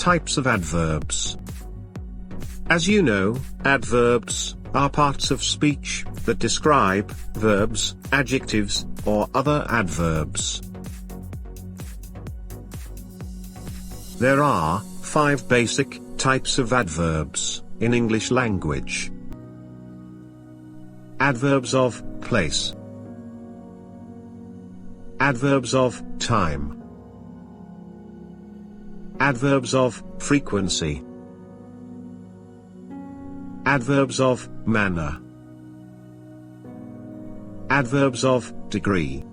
types of adverbs. As you know, adverbs are parts of speech that describe verbs, adjectives, or other adverbs. There are 5 basic types of adverbs in English language. Adverbs of place. Adverbs of time. Adverbs of frequency. Adverbs of manner. Adverbs of degree.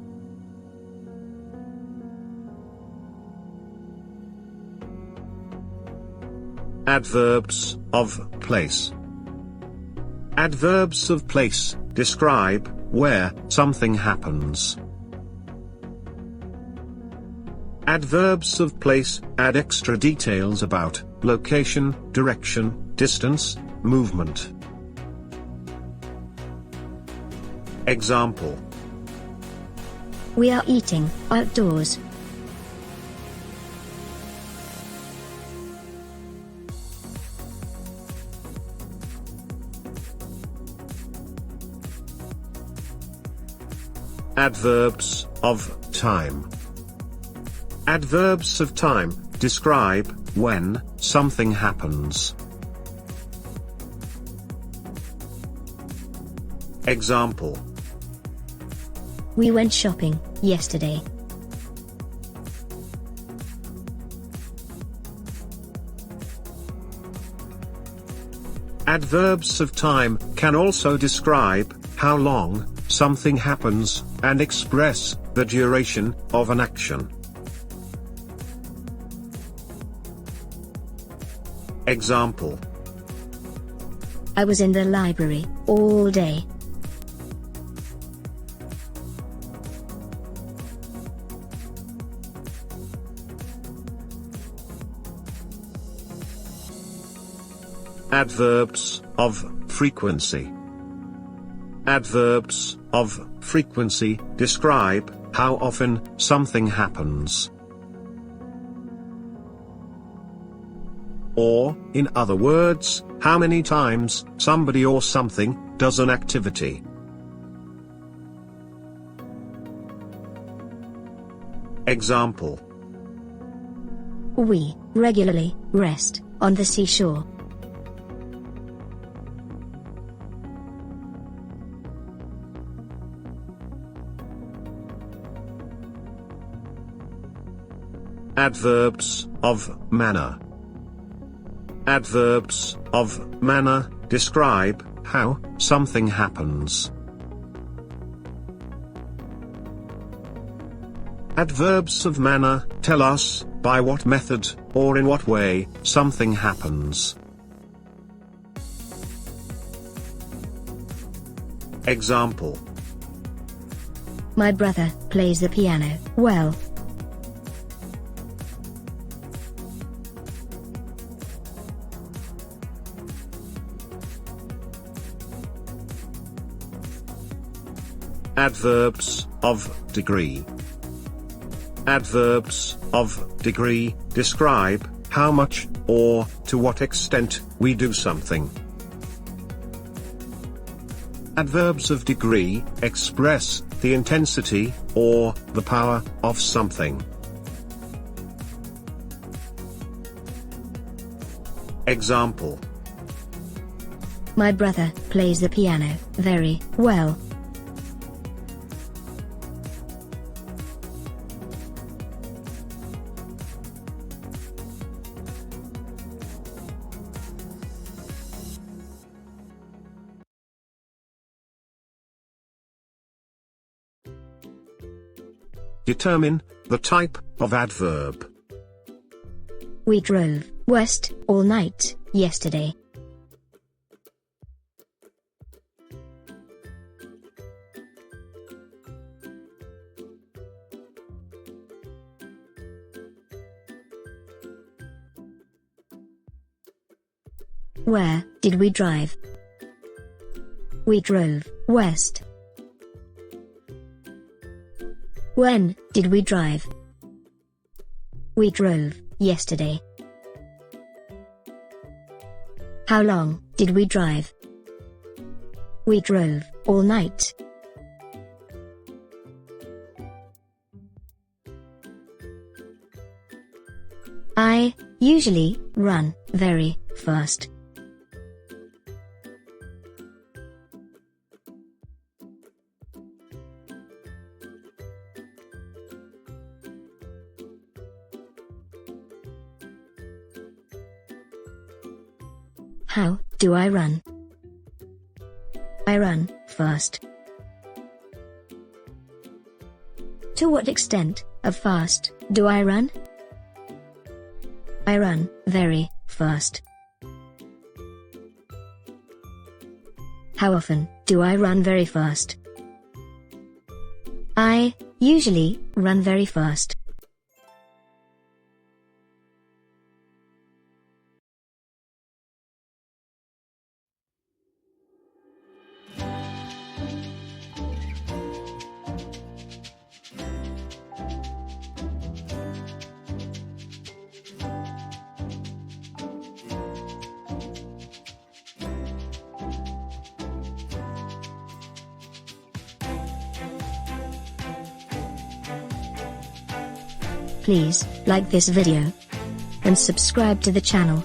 Adverbs of place. Adverbs of place describe where something happens. Adverbs of place add extra details about location, direction, distance, movement. Example: We are eating outdoors. Adverbs of time. Adverbs of time describe when something happens. Example: We went shopping yesterday. Adverbs of time can also describe how long something happens and express the duration of an action. Example: I was in the library all day. Adverbs of frequency. Adverbs of frequency describe how often something happens. Or, in other words, how many times somebody or something does an activity. Example: We regularly rest on the seashore. Adverbs of manner. Adverbs of manner describe how something happens. Adverbs of manner tell us by what method or in what way something happens. Example: My brother plays the piano well. Adverbs of degree. Adverbs of degree describe how much or to what extent we do something. Adverbs of degree express the intensity or the power of something. Example: My brother plays the piano very well. Determine the type of adverb. We drove west all night yesterday. Where did we drive? We drove west. When did we drive? We drove yesterday. How long did we drive? We drove all night. I usually run very fast. How do I run? I run fast. To what extent of fast do I run? I run very fast. How often do I run very fast? I usually run very fast. Please like this video and subscribe to the channel.